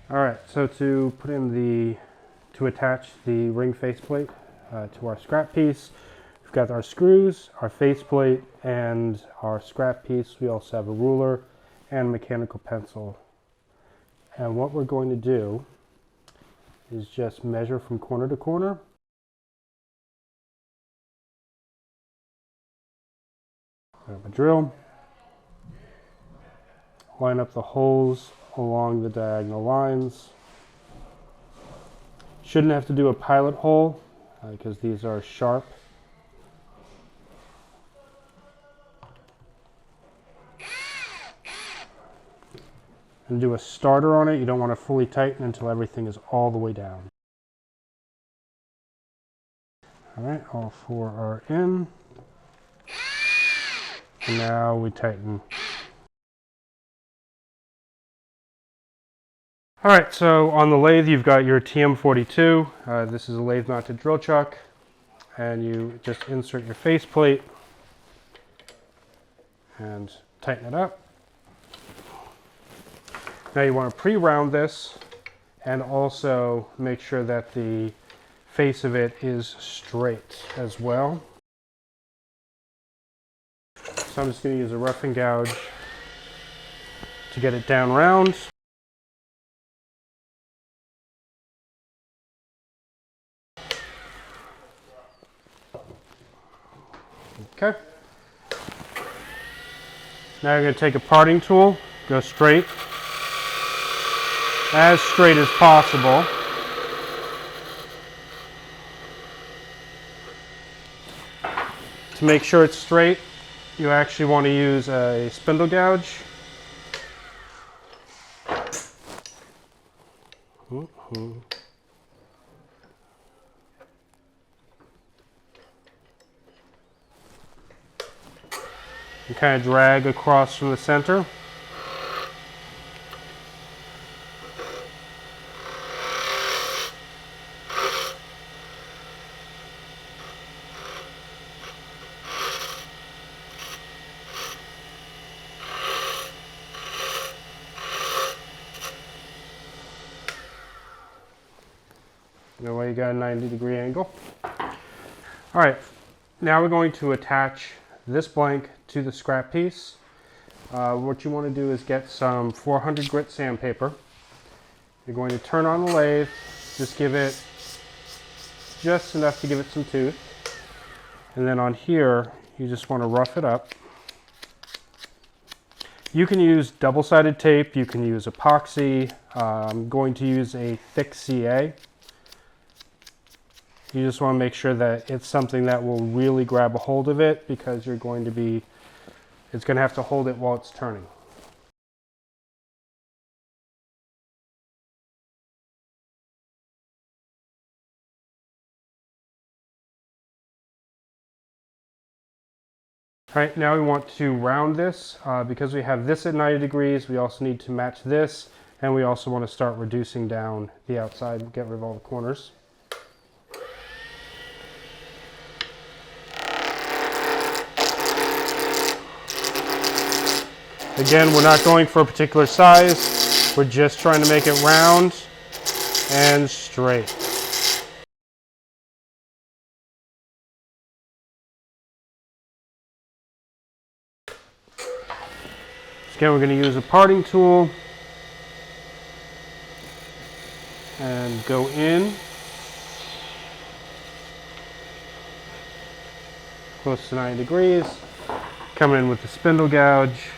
All right, so to attach the ring faceplate to our scrap piece, we've got our screws, our faceplate, and our scrap piece. We also have a ruler and mechanical pencil. And what we're going to do is just measure from corner to corner. Grab a drill, line up the holes along the diagonal lines. Shouldn't have to do a pilot hole because these are sharp. And do a starter on it. You don't want to fully tighten until everything is all the way down. All right, all four are in. And now we tighten. All right, so on the lathe, you've got your TM42. This is a lathe mounted drill chuck. And you just insert your faceplate and tighten it up. Now you want to pre-round this and also make sure that the face of it is straight as well. So I'm just going to use a roughing gouge to get it down round. Okay. Now you're going to take a parting tool, go straight, as straight as possible. To make sure it's straight, you actually want to use a spindle gouge. And kind of drag across from the center. That way you got a 90-degree angle. All right, now we're going to attach this blank to the scrap piece. What you want to do is get some 400 grit sandpaper. You're going to turn on the lathe, just give it just enough to give it some tooth. And then on here, you just want to rough it up. You can use double-sided tape, you can use epoxy. I'm going to use a thick CA. You just want to make sure that it's something that will really grab a hold of it because it's going to have to hold it while it's turning. All right, now we want to round this. Because we have this at 90 degrees, we also need to match this, and we also want to start reducing down the outside and get rid of all the corners. Again, we're not going for a particular size. We're just trying to make it round and straight. Again, we're going to use a parting tool and go in close to 90 degrees. Coming in with the spindle gouge.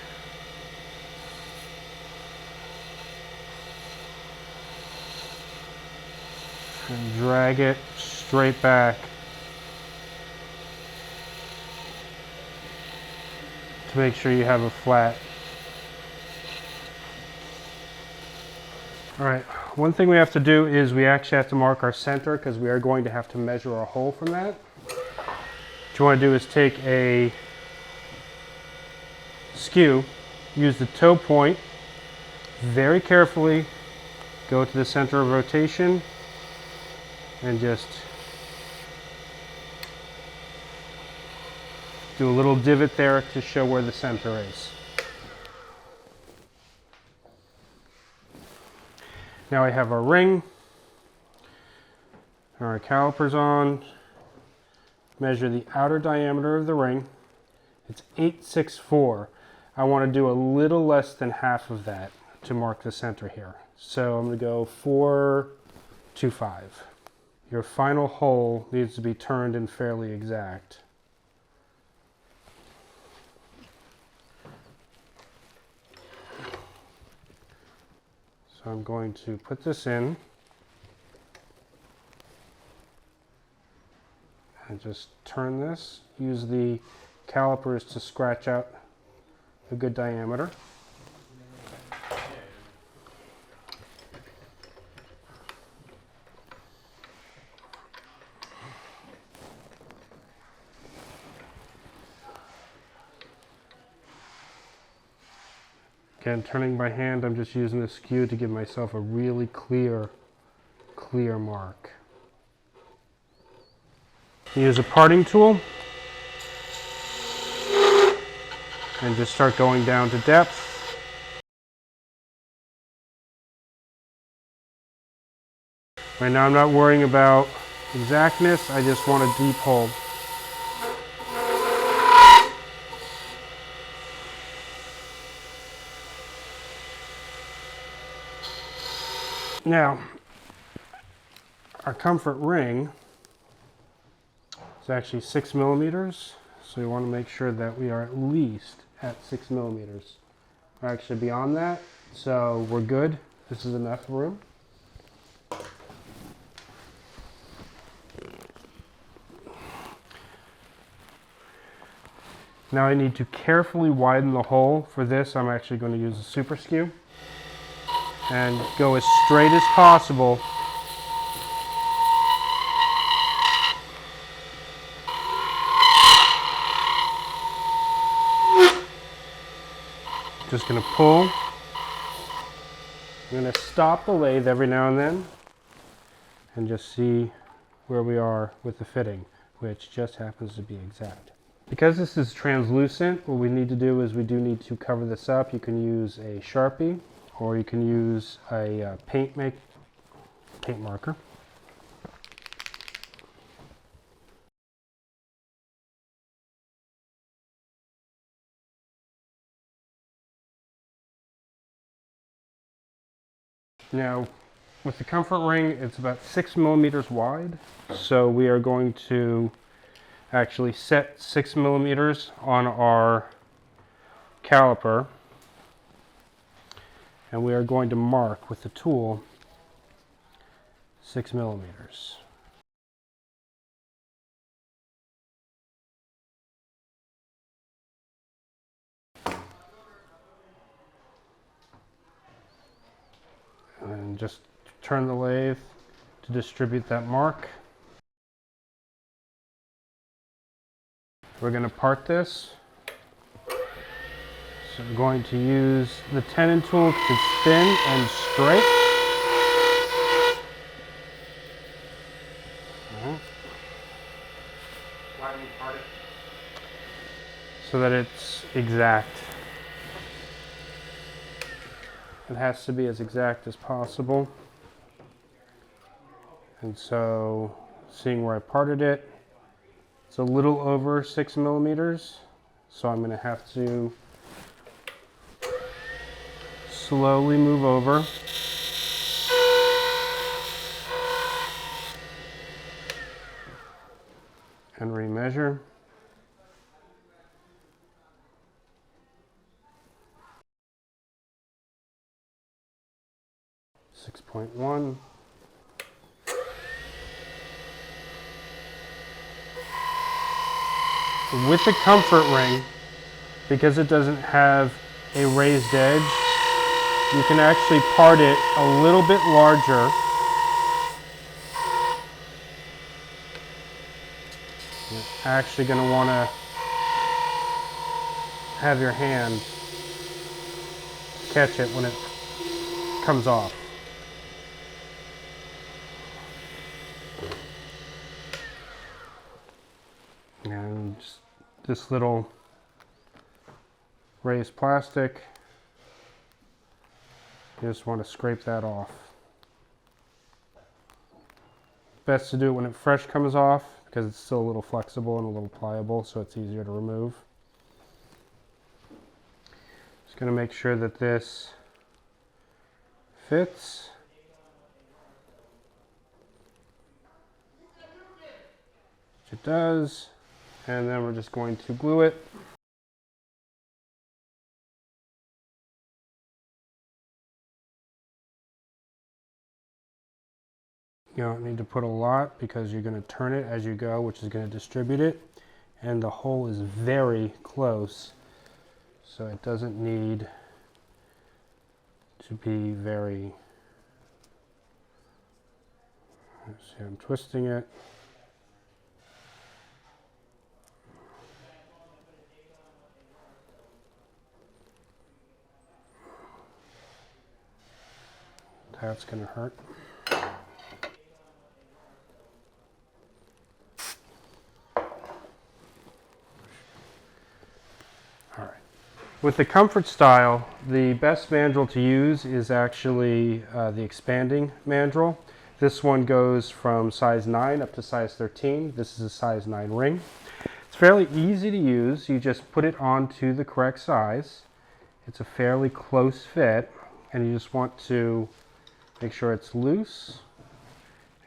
And drag it straight back to make sure you have a flat. All right, one thing we have to do is we actually have to mark our center because we are going to have to measure our hole from that. What you want to do is take a skew, use the toe point, very carefully go to the center of rotation and just do a little divot there to show where the center is. Now I have our ring, our calipers on. Measure the outer diameter of the ring. It's 864. I want to do a little less than half of that to mark the center here. So I'm going to go 425. Your final hole needs to be turned and fairly exact. So I'm going to put this in and just turn this. Use the calipers to scratch out a good diameter. Again, turning by hand, I'm just using the skew to give myself a really clear mark. Use a parting tool and just start going down to depth. Right now I'm not worrying about exactness, I just want a deep hole. Now, our comfort ring is actually 6 millimeters, so we want to make sure that we are at least at 6 millimeters. We're actually beyond that, so we're good. This is enough room. Now I need to carefully widen the hole. For this, I'm actually going to use a super skew and go as straight as possible. Just going to pull. I'm going to stop the lathe every now and then and just see where we are with the fitting, which just happens to be exact. Because this is translucent, what we need to do is we do need to cover this up. You can use a Sharpie or you can use a paint marker. Now, with the comfort ring, it's about 6 millimeters wide. So we are going to actually set 6 millimeters on our caliper. And we are going to mark with the tool 6 millimeters. And just turn the lathe to distribute that mark. We're going to part this. So I'm going to use the tenon tool to thin and straight. Why do you part it? So that it's exact. It has to be as exact as possible. And so, seeing where I parted it, it's a little over 6 millimeters. So I'm going to have to slowly move over. And remeasure. .1. With the comfort ring, because it doesn't have a raised edge, you can actually part it a little bit larger. You're actually going to want to have your hand catch it when it comes off. And just this little raised plastic, you just want to scrape that off. best to do it when it fresh comes off because it's still a little flexible and a little pliable, so it's easier to remove. Just going to make sure that this fits. Which it does. And then we're just going to glue it. You don't need to put a lot because you're going to turn it as you go, which is going to distribute it. And the hole is very close, so it doesn't need to be very... Let's see, I'm twisting it. That's going to hurt. With the comfort style, the best mandrel to use is actually the expanding mandrel. This one goes from size 9 up to size 13. This is a size 9 ring. It's fairly easy to use. You just put it onto the correct size. It's a fairly close fit, and you just want to make sure it's loose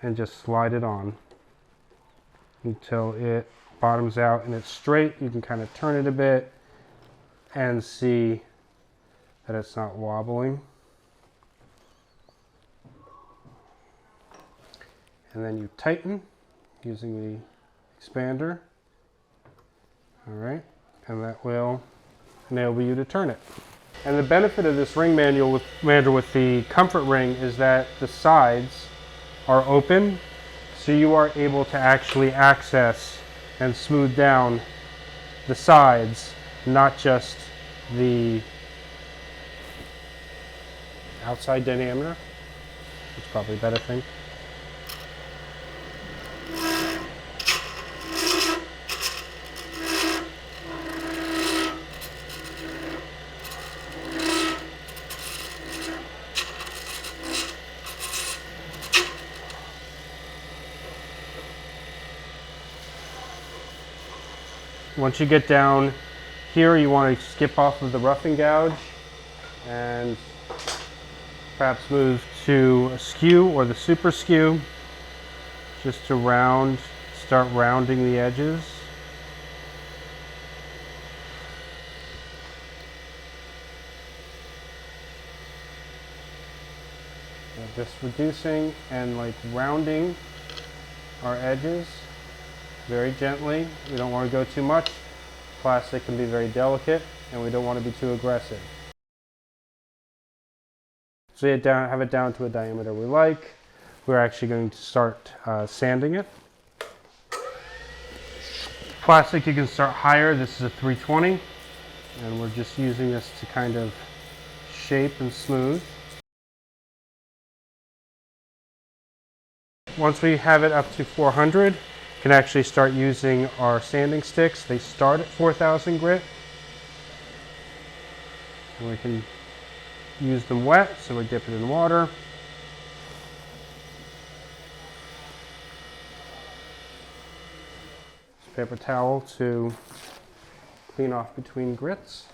and just slide it on until it bottoms out and it's straight. You can kind of turn it a bit and see that it's not wobbling. And then you tighten using the expander. All right, and that will enable you to turn it. And the benefit of this ring mandrel with the comfort ring is that the sides are open, so you are able to actually access and smooth down the sides, not just the outside diameter. It's probably a better thing. Once you get down here, you want to skip off of the roughing gouge and perhaps move to a skew or the super skew just to start rounding the edges. So just reducing and like rounding our edges very gently. We don't want to go too much. Plastic can be very delicate, and we don't want to be too aggressive. So you have it down to a diameter we like. We're actually going to start sanding it. Plastic, you can start higher. This is a 320, and we're just using this to kind of shape and smooth. Once we have it up to 400, can actually start using our sanding sticks. They start at 4,000 grit. And we can use them wet, so we dip it in water. Paper towel to clean off between grits.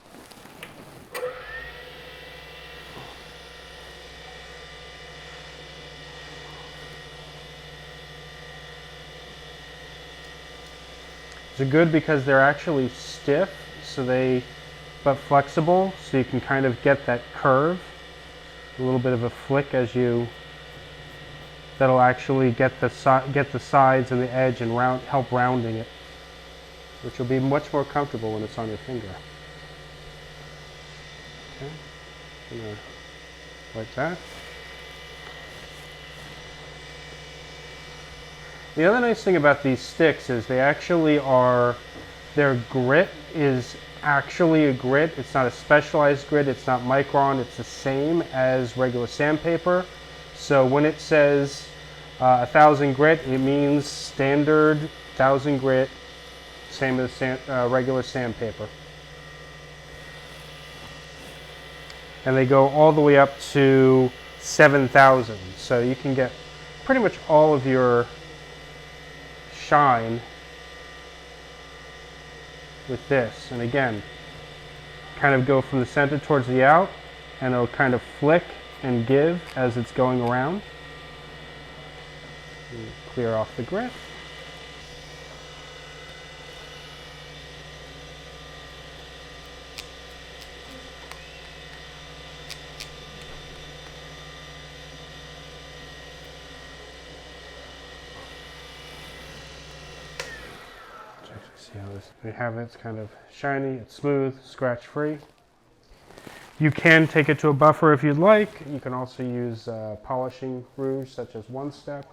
They're good because they're actually stiff, but flexible, so you can kind of get that curve, a little bit of a flick that'll actually get the sides and the edge and help rounding it, which will be much more comfortable when it's on your finger. Okay, like that. The other nice thing about these sticks is their grit is actually a grit. It's not a specialized grit, it's not micron, it's the same as regular sandpaper. So when it says 1,000 grit, it means standard 1,000 grit, same as regular sandpaper. And they go all the way up to 7,000. So you can get pretty much all of your shine with this. And again, kind of go from the center towards the out, and it'll kind of flick and give as it's going around. And clear off the grit. See how this, we have it, it's kind of shiny, it's smooth, scratch free. You can take it to a buffer if you'd like. You can also use polishing rouge such as One Step.